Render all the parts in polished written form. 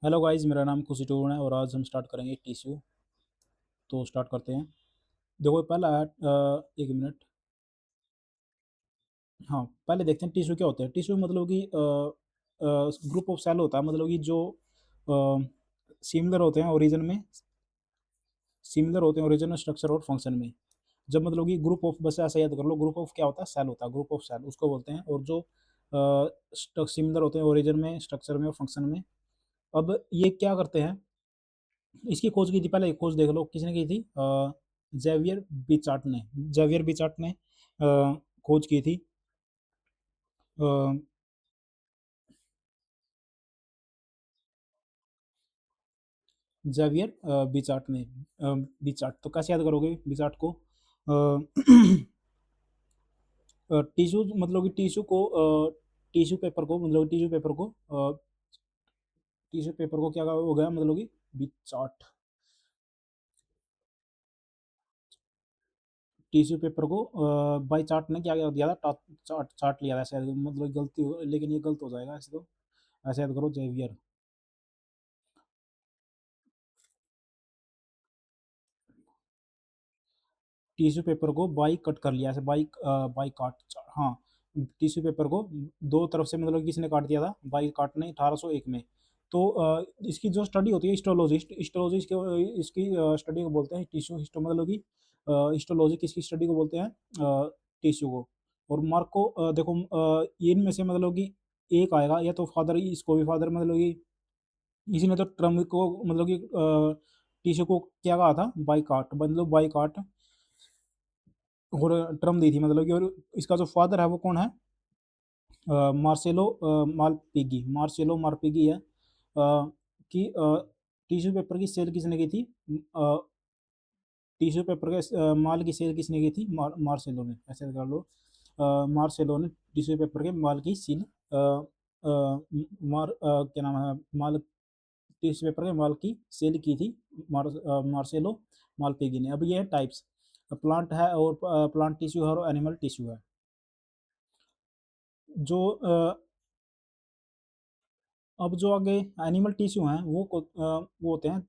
Hello guys, मेरा नाम खुशी टून है और आज हम स्टार्ट करेंगे टिश्यू। तो स्टार्ट करते हैं। देखो पहला है एक मिनट। हाँ, पहले देखते हैं टिश्यू क्या होता है। टिश्यू मतलब कि ग्रुप ऑफ सेल होता है, मतलब कि जो सिमिलर होते हैं ओरिजिन में, स्ट्रक्चर और फंक्शन में। जब मतलब कि ग्रुप ऑफ, बस ऐसा याद कर लो, ग्रुप ऑफ क्या होता है, सेल होता है, ग्रुप ऑफ सेल उसको बोलते हैं। और जो सिमिलर होते हैं ओरिजिन में, स्ट्रक्चर में और फंक्शन में। अब ये क्या करते हैं, इसकी खोज की थी, पहले एक खोज देख लो किसने की थी। जेवियर बिचार्ट ने। जेवियर बिचार्ट ने खोज की थी। अ, जेवियर बिचार्ट ने। बिचार्ट तो कैसे याद करोगे बिचार्ट को। टिश्यू मतलब कि टिश्यू पेपर को क्या हो गया, मतलब कि बिचार्ट। टिश्यू पेपर को बाई चार्ट ने क्या दिया था, चार्ट चार्ट लिया था शायद, मतलब गलती हो, लेकिन ये गलत हो जाएगा ऐसे तो। ऐसे याद करो, जेवियर। टिश्यू पेपर को बाई कट कर लिया, ऐसे बाई काट। हाँ, टिश्यू पेपर को दो तरफ से मतलब किसने काट दिया था, बाई काट ने 1801 में। तो इसकी जो स्टडी होती है, हिस्टोलॉजिस्ट हिस्टोलॉजिस्ट के इसकी स्टडी को बोलते हैं टिश्यू हिस्टो, मतलब कि हिस्टोलॉजी किसकी स्टडी को बोलते हैं, टिश्यू को। और मार्को देखो, इनमें से मतलब कि एक आएगा, या तो फादर, इसको भी फादर मतलब कि इसी ने तो ट्रम को मतलब कि टिश्यू को क्या कहा था, बाई काट, मतलब बाई काट और टर्म दी थी, मतलब कि। और इसका जो फादर है वो कौन है, मार्सेलो मार्सेलो मारपिगी है। कि टिश्यू पेपर की सेल किसने की थी, टिश्यू पेपर के माल की सेल किसने की थी, मार्सेलो ने, ऐसे कर लो। मार्सेलो ने टिश्यू पेपर के माल की सील क्या नाम है, माल, टिश्यू पेपर के माल की सेल की थी, मार्सेलो मालपिगी ने। अब ये है टाइप्स, प्लांट है और प्लांट टिश्यू है और एनिमल टिश्यू है। जो अब जो आगे एनिमल टिश्यू हैं वो होते हैं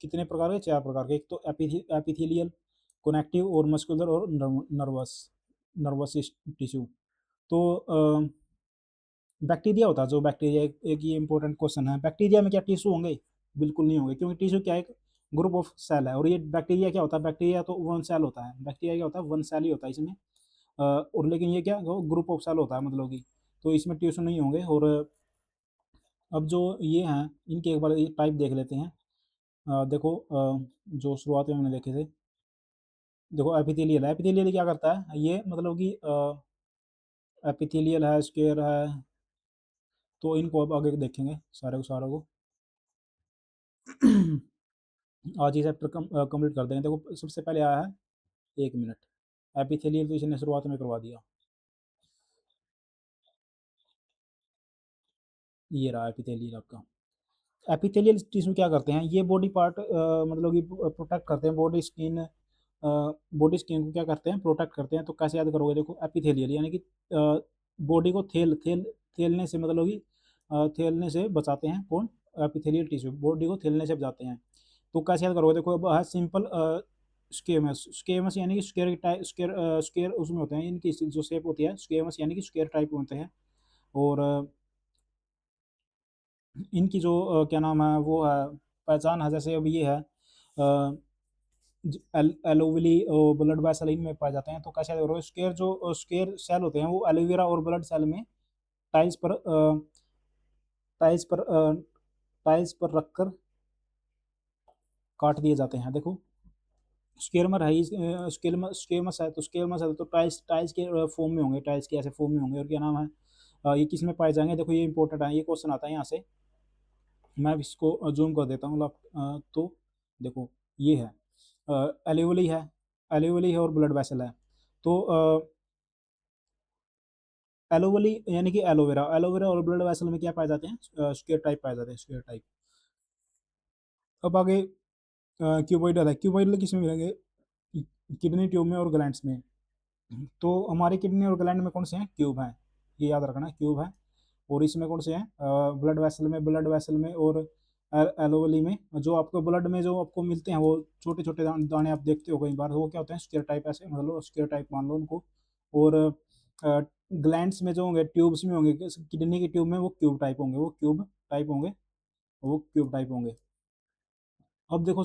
कितने प्रकार के, चार प्रकार के। एक तो एपिथेलियल, कनेक्टिव और मस्कुलर और नर्वस नर्वस टिश्यू। तो बैक्टीरिया होता है, जो बैक्टीरिया, एक ये इंपॉर्टेंट क्वेश्चन है, बैक्टीरिया में क्या टिश्यू होंगे, बिल्कुल नहीं होंगे, क्योंकि टिश्यू क्या है, एक ग्रुप ऑफ सेल है। और ये बैक्टीरिया क्या होता है, बैक्टीरिया तो वन सेल होता है, बैक्टीरिया क्या होता है, वन सेल ही होता है इसमें। और लेकिन ये क्या, ग्रुप ऑफ सेल होता है, मतलब कि। तो इसमें टिश्यू नहीं होंगे। और अब जो ये हैं, इनके एक बार ये टाइप देख लेते हैं। देखो, जो शुरुआत में हमने देखे थे। देखो एपिथेलियल है, एपिथेलियल क्या करता है, ये मतलब कि एपिथेलियल है, स्क्वायर है। तो इनको अब आगे देखेंगे सारे को सारा को। आज ये चैप्टर कंप्लीट कर देंगे। देखो सबसे पहले आया है, एक मिनट। एपिथेलियल तो इसने शुरुआत में करवा दिया। ये रहा एपिथेलियल आपका। एपिथेलियल टिश्यू क्या करते हैं, ये बॉडी पार्ट मतलब कि प्रोटेक्ट करते हैं, बॉडी स्किन को क्या करते हैं, प्रोटेक्ट करते हैं। तो कैसे याद करोगे, देखो एपिथेलियल यानी कि बॉडी को थेलने से, मतलब कि थेलने से बचाते हैं, कौन, एपिथेलियल टिश्यू बॉडी को थेलने से बचाते हैं। तो कैसे याद करोगे, देखो अब है सिंपल स्क्वेमस। स्क्वेमस यानी कि स्क्वेयर टाइप, स्क्वेयर उसमें होते हैं, इनकी जो शेप होती है स्क्वेमस यानी कि स्क्वेयर टाइप होते हैं। और इनकी जो क्या नाम है वो है, पहचान है, जैसे अब ये है एलोवेली ब्लड वेसल इनमें पाए जाते हैं। तो कैसे याद करोगे, स्क्वेयर जो स्क्वेयर सेल होते हैं वो एलोवेरा और ब्लड सेल में टाइल्स पर टाइल्स पर टाइल्स पर रखकर काट दिए जाते हैं। देखो स्क्वेमर है, स्क्वेमस है, तो टाइल्स टाइल्स के फॉर्म में होंगे, टाइल्स के ऐसे फॉर्म में होंगे। और क्या नाम है, ये किस में पाए जाएंगे, देखो ये इंपॉर्टेंट है, ये क्वेश्चन आता है यहाँ से। मैं इसको जूम कर देता हूँ, तो देखो ये है एलिवली है, एलिवली है और ब्लड वेसल है। तो एलोवली यानी कि एलोवेरा, एलोवेरा और ब्लड वेसल में क्या पाए जाते हैं, स्क्वायर टाइप पाए जाते हैं, स्क्वायर टाइप। अब आगे क्यूबॉइडल है, क्यूबॉइडल किस में मिलेंगे, किडनी ट्यूब में और ग्लैंड्स में। तो हमारी किडनी और ग्लैंड में कौन से हैं, क्यूब हैं, ये याद रखना, क्यूब है। और इसमें कौन से हैं, ब्लड वेसल में और एलोवली में, जो आपको ब्लड में जो आपको मिलते हैं वो छोटे छोटे दाने आप देखते हो कई बार, वो क्या होते हैं स्क्वायर टाइप, ऐसे मतलब स्क्वायर टाइप मान लो उनको। और ग्लैंड्स में जो होंगे, ट्यूब्स में होंगे, किडनी की ट्यूब में वो क्यूब टाइप होंगे, वो क्यूब टाइप होंगे। अब देखो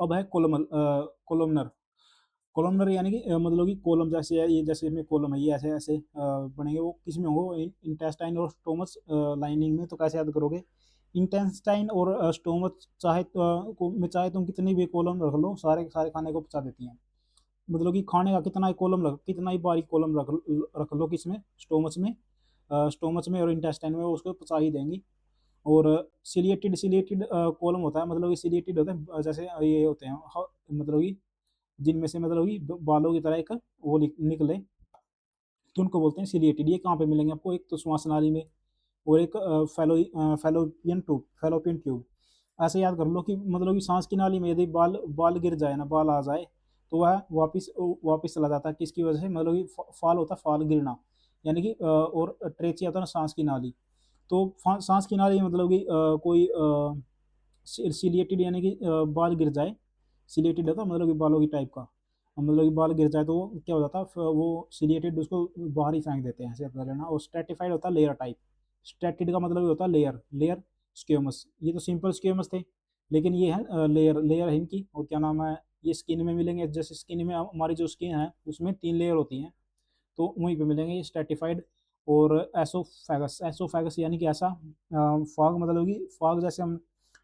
अब है कोलमनर। कॉलमनर यानी कि मतलब कि कॉलम जैसे है, ये जैसे में कॉलम है, ये ऐसे ऐसे बनेंगे, वो किस में होंगे, इंटेस्टाइन और स्टोमच लाइनिंग में। तो कैसे याद करोगे, इंटेस्टाइन और स्टोमच चाहे में चाहे तुम कितनी भी कॉलम रख लो, सारे सारे खाने को पचा देती हैं। मतलब कि खाने का कितना ही बारीक कॉलम रख लो किसमें, स्टोमच में और इंटेस्टाइन में, वो उसको पचा ही देंगी। और सिलिएटेड कॉलम होता है, मतलब कि सिलिएटेड होता है, जैसे ये होते हैं मतलब कि जिनमें से मतलब कि बालों की तरह एक वो निकले, तो उनको बोलते हैं सिलिएटेड। ये कहाँ पे मिलेंगे आपको, एक तो श्वास नाली में, और एक फैलोपियन ट्यूब। ऐसे याद कर लो कि मतलब कि सांस की नाली में यदि बाल बाल गिर जाए ना, बाल आ जाए, तो वह वापिस चला जाता है, किसकी वजह से, मतलब कि फाल होता है, फाल गिरना, यानी कि और ट्रेचिया होता है ना, सांस की नाली। तो सांस की नाली में मतलब कि कोई सिलिएटेड यानी कि बाल गिर जाए, सिलिएटेड होता है मतलब कि बालों की टाइप का, मतलब कि बाल गिर जाए तो वो क्या हो जाता है, वो सिलिएटेड उसको बाहर ही फेंक देते हैं, ऐसे कर लेना। और स्ट्रेटिफाइड होता है लेयर टाइप। स्ट्रेटिड का मतलब ये होता है लेयर, स्क्यूमस। ये तो सिंपल स्क्यूमस थे, लेकिन ये है लेयर है इनकी। और क्या नाम है, ये स्किन में मिलेंगे, जैसे स्किन में हमारी जो स्किन है उसमें 3 लेयर होती हैं, तो वहीं पे मिलेंगे ये स्ट्रेटिफाइड। और एसोफेगस यानी कि ऐसा फॉग, मतलब कि फॉग जैसे हम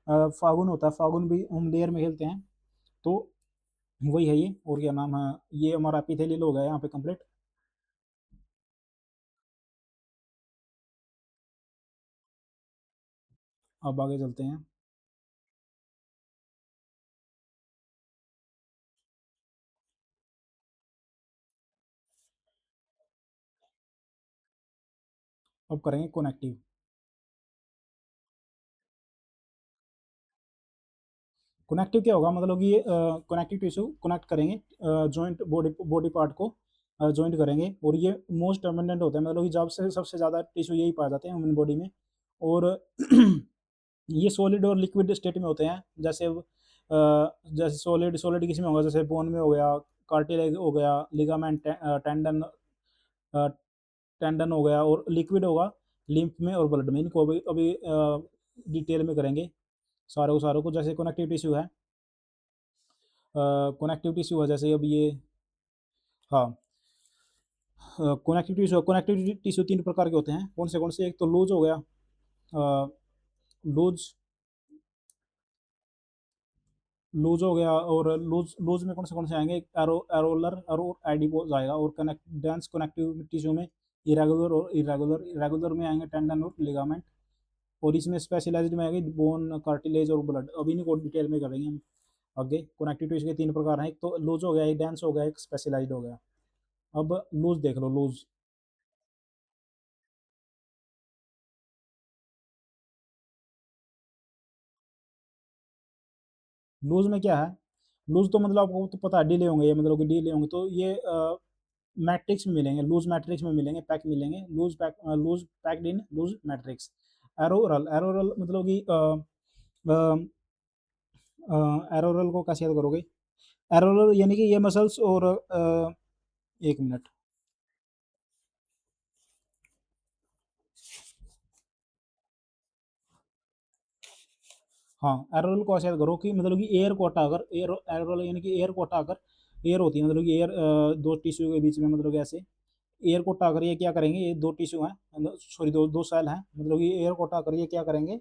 फागुन होता है, फागुन भी हम लेयर में खेलते हैं, तो वही है ये। और क्या नाम है, ये हमारा एपिथेलियल हो गया यहाँ पे कंप्लीट। अब आगे चलते हैं। अब करेंगे कनेक्टिव। कनेक्टिव क्या होगा, मतलब कि ये कनेक्टिव टिश्यू कनेक्ट करेंगे जॉइंट बॉडी पार्ट को जॉइंट करेंगे, और ये मोस्ट अबंडेंट होता है, मतलब कि जब से सबसे ज़्यादा टिश्यू यही पाए जाते हैं ह्यूमन बॉडी में। और ये सॉलिड और लिक्विड स्टेट में होते हैं, जैसे सॉलिड किस में होगा, जैसे बोन में हो गया, कार्टिलेज हो गया, लिगामेंट, टेंडन हो गया। और लिक्विड होगा लिम्फ में और ब्लड में। इनको अभी अभी डिटेल में करेंगे सारों को। जैसे कनेक्टिव टिश्यू है, कनेक्टिव टिश्यू है जैसे अब ये, हाँ, कनेक्टिव टिश्यू 3 प्रकार के होते हैं, कौन से, एक तो लूज हो गया, लूज लूज हो गया। और लूज लूज में कौन से आएंगे, एरोलर और एडिपोज आएगा। और कनेक्ट डेंस कनेक्टिव टिश्यू में इरेगुलर में आएंगे टेंडन और लिगामेंट। और इसमें स्पेशलाइज्ड में आएगी बोन, कार्टिलेज और ब्लड। अभी इनको डिटेल में करेंगे हम आगे। कनेक्टिव टिश्यू के 3 प्रकार हैं, एक तो लूज हो गया, एक डेंस हो गया, एक स्पेशलाइज्ड हो गया। अब लूज देख लो, लूज। लूज में क्या है, लूज तो मतलब आपको तो पता है डीले होंगे, ये मतलब कि डीले होंगे, तो ये मैट्रिक्स में मिलेंगे, लूज मैट्रिक्स में मिलेंगे, पैक मिलेंगे, loose packed in loose matrix. Areolar मतलब कि एरोरल को कैसे याद करोगे, एरोरल यानी कि ये मसल्स और एक मिनट, हाँ, एरोरल को ऐसे याद करो कि मतलब कि एयर को हटाकर, एरोरल यानी कि एयर को हटाकर, एयर होती है मतलब कि एयर, दो टिश्यू के बीच में, मतलब कि ऐसे एयर को हटाकर ये क्या करेंगे, ये दो टिश्यू हैं, मतलब सॉरी दो दो सेल हैं, मतलब कि एयर को हटाकर ये क्या करेंगे,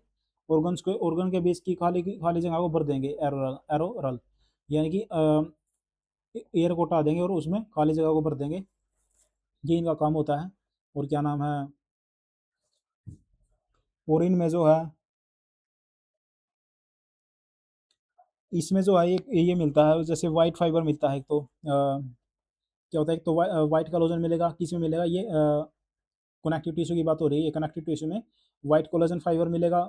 ऑर्गन के बीच की खाली जगह को भर देंगे, एरोरल यानी कि एयर को हटा देंगे और उसमें खाली जगह को भर देंगे, ये इनका काम होता है। और क्या नाम है, और इनमें जो है, इसमें जो है ये मिलता है, जैसे वाइट फाइबर मिलता है, एक तो क्या होता है, एक तो वाइट कोलेजन मिलेगा, किस में मिलेगा, ये कनेक्टिव टिश्यू की बात हो रही है, ये कनेक्टिव टिश्यू में व्हाइट कोलेजन फाइबर मिलेगा,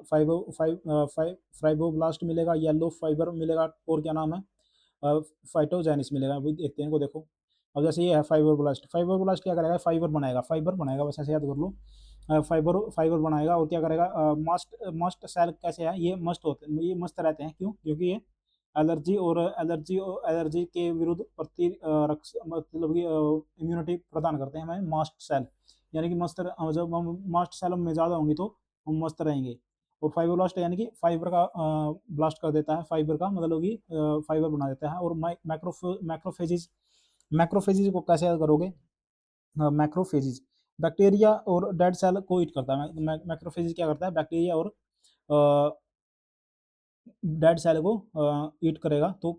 फाइब्रोब्लास्ट मिलेगा, येलो फाइबर मिलेगा, और क्या नाम है, फाइटोजेनिस मिलेगा। अभी देखते हैं इनको, देखो। अब जैसे ये है फाइब्रोब्लास्ट, क्या करेगा, फाइबर बनाएगा, बस ऐसे याद कर लो। फाइबर फाइबर बनाएगा और क्या करेगा, मस्ट मस्ट सेल कैसे है, ये मस्ट होते हैं, ये मस्त रहते हैं, क्यों, क्योंकि ये एलर्जी के विरुद्ध मतलब कि इम्यूनिटी प्रदान करते हैं हमें मास्ट सेल। यानी कि मस्त जब हम मास्ट सेल में ज़्यादा होंगी तो हम मस्त रहेंगे। और फाइब्रोब्लास्ट यानी कि फाइबर का ब्लास्ट कर देता है, फाइबर का मतलब कि फाइबर बना देता है। और मैक्रोफेजिस, मैक्रोफेजिस को कैसे याद करोगे, मैक्रोफेजिस बैक्टीरिया और डेड सेल को ईट करता है। मैक्रोफेजिस क्या करता है, बैक्टीरिया और डेड सेल को ईट करेगा। तो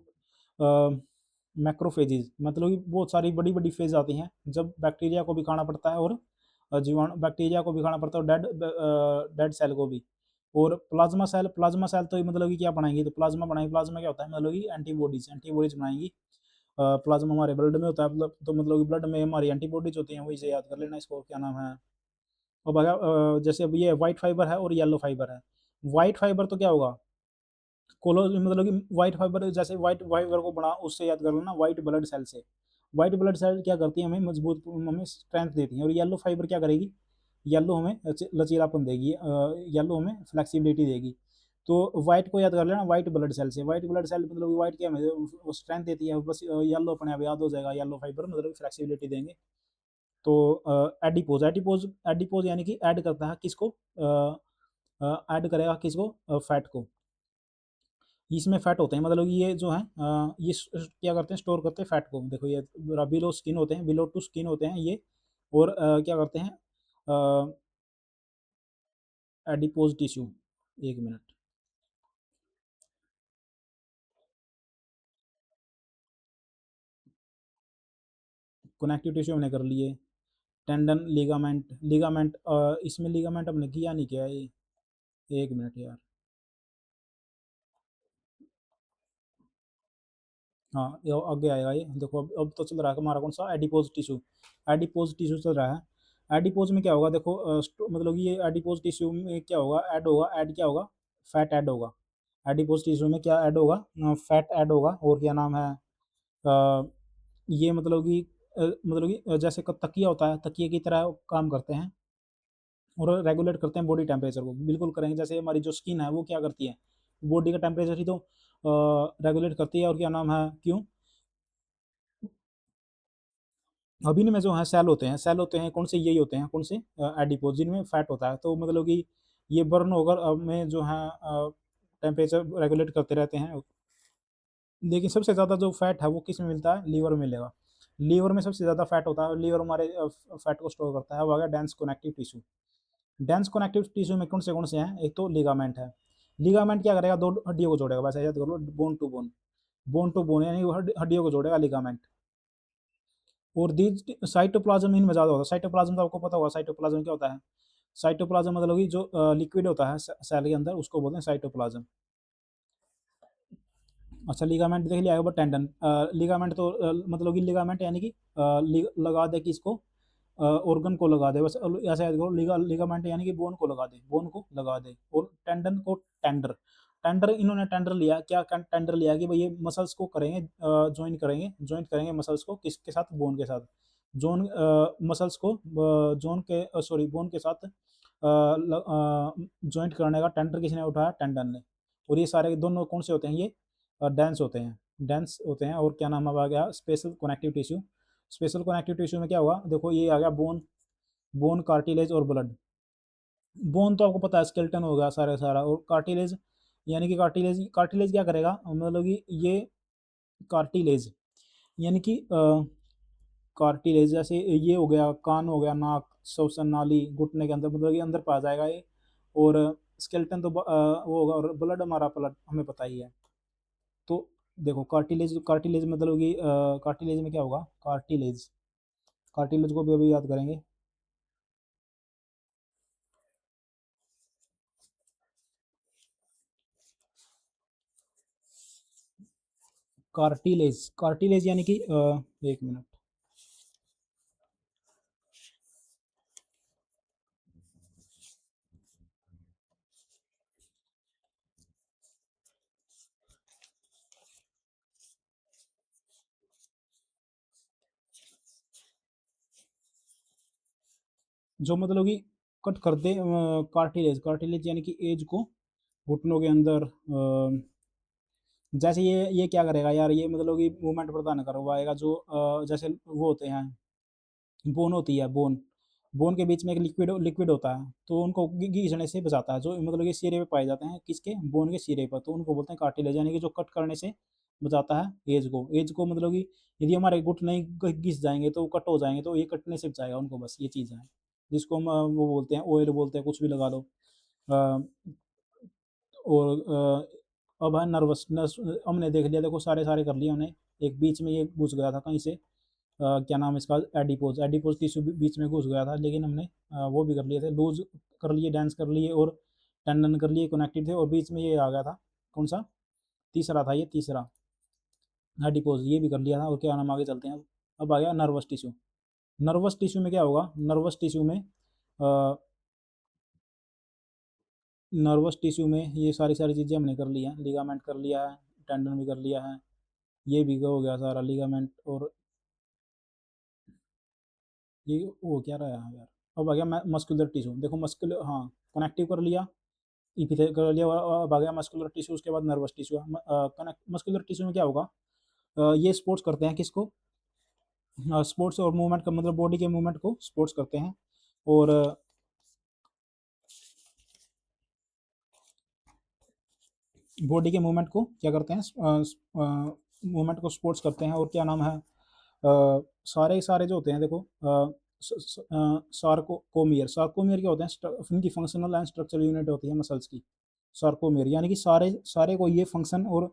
मैक्रोफेजिस मतलब कि बहुत सारी बड़ी बड़ी फेज आती हैं जब बैक्टीरिया को भी खाना पड़ता है और जीवाणु, बैक्टीरिया को भी खाना पड़ता है और डेड सेल को भी। और प्लाज्मा सेल तो मतलब कि क्या बनाएंगी, तो प्लाज्मा बनाएंगे। प्लाज्मा क्या होता है, मतलब कि एंटीबॉडीज, एंटीबॉडीज बनाएंगी। प्लाज्मा हमारे ब्लड में होता है, तो मतलब कि ब्लड में हमारी एंटीबॉडीज होती हैं, वही से याद कर लेना इसको, क्या नाम है। अब अगर जैसे अब ये वाइट फाइबर है और येलो फाइबर है। वाइट फाइबर तो क्या होगा, कोलो मतलब कि व्हाइट फाइबर, जैसे व्हाइट फाइबर को बना उससे याद कर लेना, व्हाइट ब्लड सेल से। व्हाइट ब्लड सेल क्या करती है, हमें मजबूत, हमें स्ट्रेंथ देती है। और येलो फाइबर क्या करेगी, येलो हमें लचीलापन देगी, येलो हमें फ्लेक्सिबिलिटी देगी। तो व्हाइट को याद कर लेना, व्हाइट ब्लड सेल से। व्हाइट ब्लड सेल मतलब व्हाइट क्या हमें वो स्ट्रेंथ देती है, बस येलो अपने आप याद हो जाएगा, येलो फाइबर मतलब फ्लेक्सिबिलिटी देंगे। तो एडिपोज, एडिपोज यानी कि ऐड करता है किसको, ऐड करेगा किसको, फैट को। इसमें फैट होते हैं, मतलब ये जो है ये क्या करते हैं, स्टोर करते हैं फैट को। देखो ये बिलो स्किन होते हैं, बिलो टू स्किन होते हैं ये। और क्या करते हैं, एडिपोज टिश्यू। एक मिनट, कनेक्टिव टिश्यू हमने कर लिए। टेंडन, लिगामेंट, लिगामेंट इसमें लिगामेंट हमने किया नहीं, किया ये। एक मिनट यार, हाँ ये आगे आएगा ये। देखो अब तो चल रहा है हमारा कौन सा, एडिपोज टिश्यू। एडिपोज टिश्यू चल रहा है। एडिपोज में क्या होगा, देखो मतलब ये एडिपोज टिश्यू में क्या होगा, ऐड होगा, ऐड क्या होगा, फैट ऐड होगा। एडिपोज टिश्यू में क्या ऐड होगा, फैट ऐड होगा। और क्या नाम है, अ, ये मतलब कि जैसे तकिया होता है, तकिए की तरह काम करते हैं और रेगुलेट करते हैं बॉडी टेम्परेचर को। बिल्कुल करेंगे, जैसे हमारी जो स्किन है वो क्या करती है, बॉडी का टेम्परेचर ही तो रेगुलेट करती है। और क्या नाम है, क्यों, अभी में जो है सेल होते हैं, सेल होते हैं कौन से, यही होते हैं कौन से, एडिपोज, जिनमें फैट होता है। तो मतलब कि ये बर्न होकर में जो है टेम्परेचर रेगुलेट करते रहते हैं। लेकिन सबसे ज़्यादा जो फैट है वो किस में मिलता है, लीवर में मिलेगा। लीवर में सबसे ज़्यादा फैट होता है, लीवर हमारे फैट को स्टोर करता है। वो आ गया dense connective tissue. Dense connective tissue में कौन से हैं, एक तो लिगामेंट है। लिगामेंट क्या करेगा, दो हड्डियों को जोड़ेगा, वैसे याद कर लो, bone to bone, bone to bone यानी वो हड्डियों को जोड़ेगा लिगामेंट। और दीज साइटोप्लाज्म इनमें ज़्यादा होता है। साइटोप्लाज्म तो आपको पता होगा, साइटोप्लाज्म क्या होता है। साइटोप्लाज्म मतलब कि जो लिक्विड होता है सेल के अंदर, उसको बोलते हैं साइटोप्लाज्म। अच्छा लिगामेंट देख लिया होगा, टेंडन, लिगामेंट तो मतलब कि लिगामेंट यानी कि लगा दे किसको, ऑर्गन को लगा दे, बस ऐसा याद करो। लिगामेंट यानी कि बोन को लगा दे, बोन को लगा दे। और टेंडन को टेंडर, टेंडर इन्होंने टेंडर लिया, क्या टेंडर लिया कि भाई ये मसल्स को करेंगे, ज्वाइन करेंगे मसल्स को किसके साथ, बोन के साथ। जोन मसल्स को जोन के सॉरी बोन के साथ ज्वाइंट करने का टेंडर किसने उठाया, टेंडन ने। और ये सारे दोनों कौन से होते हैं, ये डेंस होते हैं, डेंस होते हैं। और क्या नाम अब आ गया, special connective tissue. Special connective tissue में क्या हुआ, देखो ये आ गया बोन, बोन कार्टिलेज और ब्लड। बोन तो आपको पता है स्केलेटन हो गया सारा सारा। और कार्टिलेज यानी कि कार्टिलेज, कार्टिलेज क्या करेगा, मतलब कि ये कार्टिलेज यानी कि कार्टिलेज, जैसे ये हो गया कान, हो गया नाक, श्वसन नाली घुटने के अंदर, मतलब कि अंदर पा जाएगा ये। और स्केलेटन तो वो होगा। और ब्लड, हमारा ब्लड हमें पता ही है। तो देखो कार्टिलेज, कार्टिलेज मतलब कि कार्टिलेज में क्या होगा, कार्टिलेज, कार्टिलेज को भी अभी याद करेंगे। कार्टिलेज, कार्टिलेज यानी कि एक मिनट, जो मतलब कि कट कर दे कार्टिलेज, कार्टिलेज यानी कि एज को घुटनों के अंदर जैसे ये क्या करेगा यार, ये मतलब कि मूवमेंट प्रदान करवाएगा जो जैसे वो होते हैं, बोन होती है बोन, बोन के बीच में एक लिक्विड लिक्विड होता है, तो उनको घिसने से बचाता है, जो मतलब कि सिरे पे पाए जाते हैं, किसके, बोन के सिरे पर, तो उनको बोलते हैं कार्टिलेज, यानी कि जो कट करने से बचाता है एज को। एज को मतलब कि यदि हमारे घुटने घिस जाएंगे तो कट हो जाएंगे, तो ये कटने से बचाएगा उनको, बस ये चीज़ है, जिसको हम वो बोलते हैं ऑयल बोलते हैं, कुछ भी लगा लो। अ, और अब है नर्वसनेस, हमने देख लिया, देखो सारे सारे कर लिए हमने। एक बीच में ये घुस गया था कहीं से, क्या नाम है इसका, एडिपोज, एडिपोज टिश्यू बीच में घुस गया था, लेकिन हमने वो भी कर लिए थे, लूज कर लिए, डेंस कर लिए, और टेंडन कर लिए, कनेक्टेड थे, और बीच में ये आ गया था, कौन सा, तीसरा था ये, तीसरा एडिपोज, ये भी कर लिया था। और क्या नाम, आगे चलते हैं। अब आ गया नर्वस टिश्यू। नर्वस टिश्यू में क्या होगा, नर्वस टिश्यू में नर्वस टिश्यू में ये सारी सारी चीज़ें हमने कर ली हैं, लिगामेंट कर लिया है, टेंडन भी कर लिया है, ये भी हो गया सारा लिगामेंट, और ये वो क्या रहा है यार। अब आ गया मस्कुलर टिश्यू, देखो मस्कुलर, हाँ, कनेक्टिव कर लिया, इपिथेल कर लिया, और अब आ गया मस्कुलर टिश्यू, उसके बाद nervous tissue. Connect muscular tissue में क्या होगा, ये स्पोर्ट्स करते हैं किसको, स्पोर्ट्स और मूवमेंट का मतलब बॉडी के मूवमेंट को स्पोर्ट्स करते हैं, और बॉडी के मूवमेंट को क्या करते हैं, मूवमेंट को स्पोर्ट्स करते हैं, और क्या नाम है, सारे सारे जो होते हैं देखो, सार्कोमियर, सार्कोमियर क्या होते हैं, इनकी फंक्शनल एंड स्ट्रक्चरल यूनिट होती है मसल्स की, सार्कोमियर, यानी कि सारे सारे को ये फंक्शन और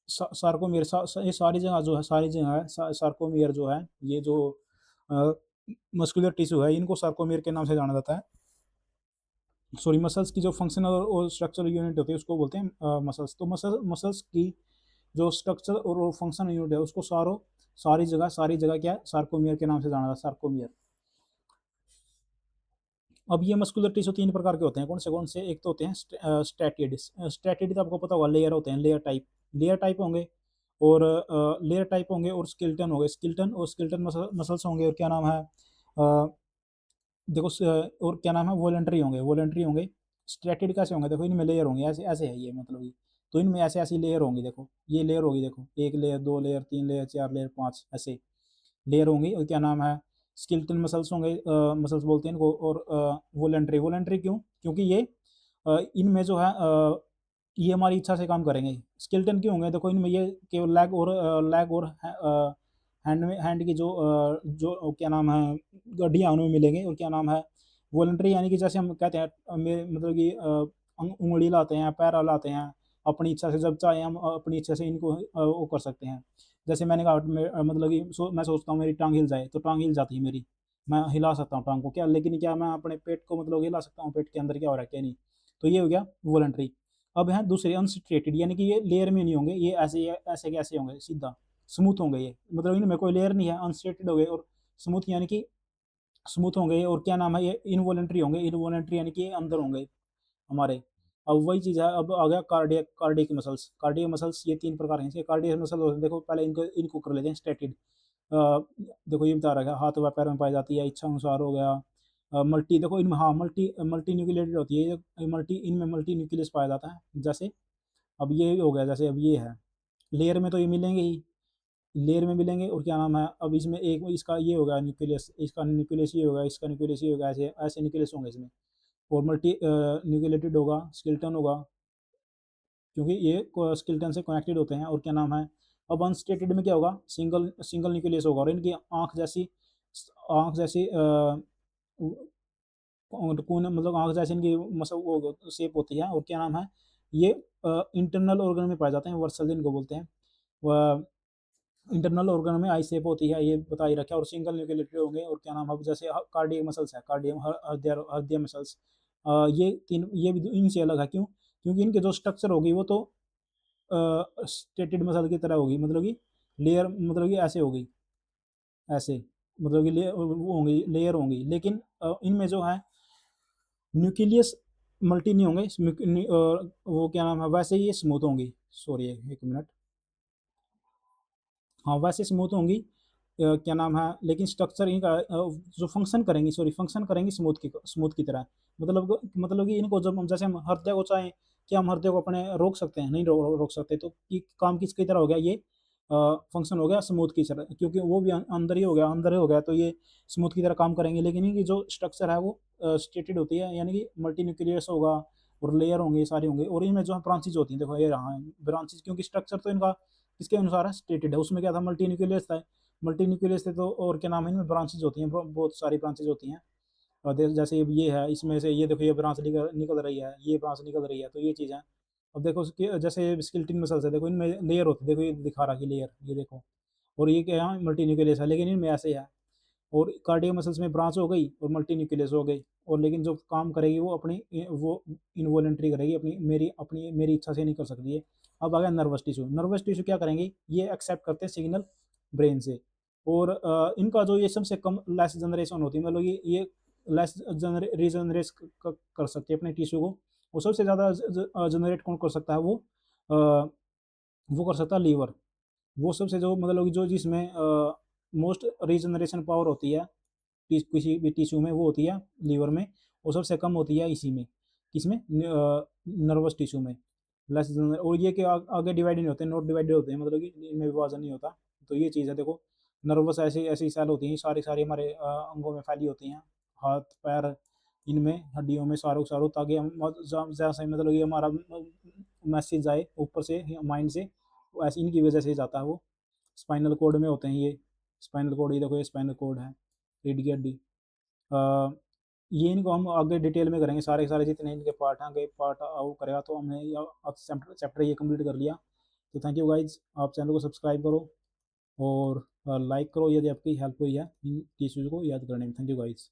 सार्कोमियर ये सारी जगह जो है, सारी जगह है, सार्कोमियर जो है, ये जो मस्कुलर टिश्यू है, इनको सार्कोमियर के नाम से जाना जाता है। सॉरी, मसल्स की जो फंक्शनल और स्ट्रक्चरल यूनिट होती है उसको बोलते हैं मसल्स। तो मसल्स की जो स्ट्रक्चर और फंक्शन यूनिट है उसको सारी जगह क्या है, सार्कोमियर के नाम से जाना जाता है, सार्कोमियर। अब ये मस्कुलर टिश्यू तीन प्रकार के होते हैं, कौन से, एक तो होते हैं स्टैटिड, स्टैटिड तो आपको पता होगा, लेयर होते हैं, लेयर टाइप होंगे, और लेयर टाइप होंगे, और स्किल्टन होंगे, स्किल्टन और स्किल्टन मसल्स होंगे, और क्या नाम है, देखो और क्या नाम है, वॉलेंट्री होंगे, वॉलेंट्री होंगे। स्ट्रेटेड कैसे होंगे, देखो इनमें लेयर होंगे, ऐसे ऐसे है ये, मतलब ये, तो इनमें ऐसे ऐसी लेयर होंगी, देखो ये लेयर होगी, देखो एक लेयर, दो लेयर, तीन लेयर, चार लेयर, पांच, ऐसे लेयर होंगी। और क्या नाम है, स्केलेटल मसल्स होंगे, मसल्स बोलते हैं इनको, और वॉलेंट्री, वॉलेंट्री क्यों, क्योंकि ये इनमें जो है ये हमारी इच्छा से काम करेंगे। स्केलेटन क्यों होंगे, देखो इनमें ये केवल लेग और हैंड में, हैंड की जो क्या नाम है, गड्डियाँ उनमें मिलेंगे। और क्या नाम है, वॉलंटरी, यानी कि जैसे हम कहते हैं मतलब कि उंगली लाते हैं, पैर लाते हैं, अपनी इच्छा से जब चाहे हम अपनी इच्छा से इनको वो कर सकते हैं। जैसे मैंने कहा मतलब कि मैं सोचता हूँ मेरी टांग हिल जाए, तो टांग हिल जाती है मेरी, मैं हिला सकता हूँ टांग को, क्या, लेकिन क्या मैं अपने पेट को मतलब हिला सकता हूँ, पेट के अंदर क्या हो रहा है क्या नहीं। तो ये हो गया वॉलंटरी। अब है दूसरे अनस्ट्रेटेड, यानी कि ये लेयर में नहीं होंगे, ये ऐसे ऐसे कैसे होंगे, सीधा स्मूथ होंगे ये, मतलब इनमें कोई लेयर नहीं है, अनस्ट्रेटेड हो गए, और स्मूथ यानी कि स्मूथ होंगे। और क्या नाम है, ये इनवॉलेंट्री होंगे, इनवॉलेंट्री यानी कि ये अंदर होंगे हमारे। अब वही चीज़ है, अब आ गया cardiac, cardiac muscles, cardiac muscles ये तीन प्रकार हैं इसके, कार्डियक मसल होते हैं, देखो पहले इनको इनको कर लेते हैं स्टेटेड। देखो ये बता रहा है, हाथ व पैर में पाई जाती है, इच्छा अनुसार हो गया। मल्टी, देखो इनमें, हाँ, मल्टी मल्टी न्यूक्लिएटेड होती है ये, मल्टी, इनमें मल्टी न्यूक्लियस पाया जाता है, जैसे अब ये हो गया, जैसे अब ये है, लेयर में तो ये मिलेंगे ही, लेयर में मिलेंगे। और क्या नाम है, अब इसमें एक इसका ये होगा न्यूक्लियस, इसका न्यूक्लियस ये होगा, इसका न्यूक्लियस ये होगा, ऐसे ऐसे न्यूक्लियस होंगे इसमें। और मल्टी न्यूक्लिएटेड होगा, स्केलेटन होगा, क्योंकि ये स्केलेटन से कनेक्टेड होते हैं। और क्या नाम है, अब अनस्टेटेड में क्या होगा, सिंगल सिंगल न्यूक्लियस होगा, और इनकी आँख जैसी कौन, मतलब आँख जैसी इनकी मसल वो शेप होती है। और क्या नाम है, ये इंटरनल ऑर्गन में पाए जाते हैं, वर्सल इनको बोलते हैं। इंटरनल ऑर्गन में आई शेप होती है, ये बता ही रखा है, और सिंगल न्यूक्लिएटेड होंगे। और क्या नाम है, जैसे कार्डियक मसल्स है, कार्डियक हृदय हृदय मसल्स, ये तीन, ये भी इनसे अलग है, क्यों, क्योंकि इनके जो स्ट्रक्चर होगी वो तो स्टेटेड मसल की तरह होगी, मतलब कि लेयर, मतलब कि ऐसे होगी, ऐसे, मतलब कि लेयर वो होंगी, लेयर होंगी, लेकिन इनमें जो है न्यूक्लियस मल्टी नहीं होंगे, वो क्या नाम है, वैसे ही ये स्मूथ होंगी, सॉरी एक मिनट, हाँ वैसे स्मूथ होंगी। क्या नाम है, लेकिन स्ट्रक्चर इनका जो फंक्शन करेंगी, सॉरी फंक्शन करेंगी स्मूथ की तरह। मतलब कि इनको जब हम, जैसे हम हृदय को चाहें, क्या हम हृदय को अपने रोक सकते हैं? नहीं रोक सकते। तो काम किसकी तरह हो गया ये, फंक्शन हो गया स्मूथ की तरह, क्योंकि वो भी अंदर ही हो गया, तो ये स्मूथ की तरह काम करेंगे। लेकिन इनकी जो स्ट्रक्चर है वो स्टेटेड होती है, यानी कि मल्टी न्यूक्लियस होगा और लेयर होंगे, सारे होंगे, और इनमें जो ब्रांचेज होती हैं, देखो ये रहा है ब्रांचेज, क्योंकि स्ट्रक्चर तो इनका किसके अनुसार है, स्टेटेड है। उसमें क्या था, मल्टी न्यूक्लियस था, मल्टी न्यूक्लियस थे तो, और क्या नाम है, इनमें ब्रांचेज होती हैं, बहुत सारी ब्रांचेज होती हैं। और जैसे ये है, इसमें से ये देखो ये ब्रांच निकल निकल रही है, ये ब्रांच निकल रही है, तो ये चीज़ है। अब देखो उसके जैसे स्केलेटल मसल्स है, देखो इनमें लेयर होती है, देखो ये दिखा रहा है कि लेयर, ये देखो, और ये क्या है, मल्टी न्यूक्लियस है, लेकिन इनमें ऐसे है। और कार्डियो मसल्स में ब्रांच हो गई और मल्टी न्यूक्लियस हो गई, और लेकिन जो काम करेगी वो अपनी वो इनवॉलेंट्री करेगी, अपनी मेरी इच्छा से नहीं कर सकती है। अब आ गया नर्वस टिश्यू। नर्वस टिश्यू क्या करेंगे, ये एक्सेप्ट करते हैं सिग्नल ब्रेन से, और इनका जो ये सबसे कम लेस जनरेशन होती है, मतलब ये लेस रीजनरेट कर सकते हैं अपने टिश्यू को। वो सबसे ज़्यादा जनरेट कौन कर सकता है, अ, वो कर सकता है लीवर। वो सबसे जो मतलब कि जो जिसमें मोस्ट रीजनरेशन पावर होती है किसी भी टिश्यू में, वो होती है लीवर में, और सबसे कम होती है इसी में, किसमें, नर्वस टिश्यू में। और ये कि आगे डिवाइड नहीं होते, नॉट डिवाइडेड होते हैं, मतलब कि इनमें विभाजन नहीं होता। तो ये चीज़ है, देखो नर्वस ऐसी ऐसी सेल होती हैं, सारी सारी हमारे अंगों में फैली होती हैं, हाथ पैर, इनमें हड्डियों में, सारों सारों, ताकि हम जैसे मतलब ये हमारा मैसेज जाए ऊपर से माइंड से, तो ऐसी इनकी वजह से जाता है वो। स्पाइनल कोड में होते हैं ये, स्पाइनल कोड, ये देखो ये स्पाइनल कोड है, रीढ़ की हड्डी। अ, ये इनको हम आगे डिटेल में करेंगे, सारे के सारे जितने इनके पार्ट हैं, आगे पार्ट वो करेगा, तो हमने चैप्टर ये कंप्लीट कर लिया। तो थैंक यू गाइज, आप चैनल को सब्सक्राइब करो और लाइक करो यदि आपकी हेल्प हुई है इन चीज़ों को याद करने में। Thank you guys.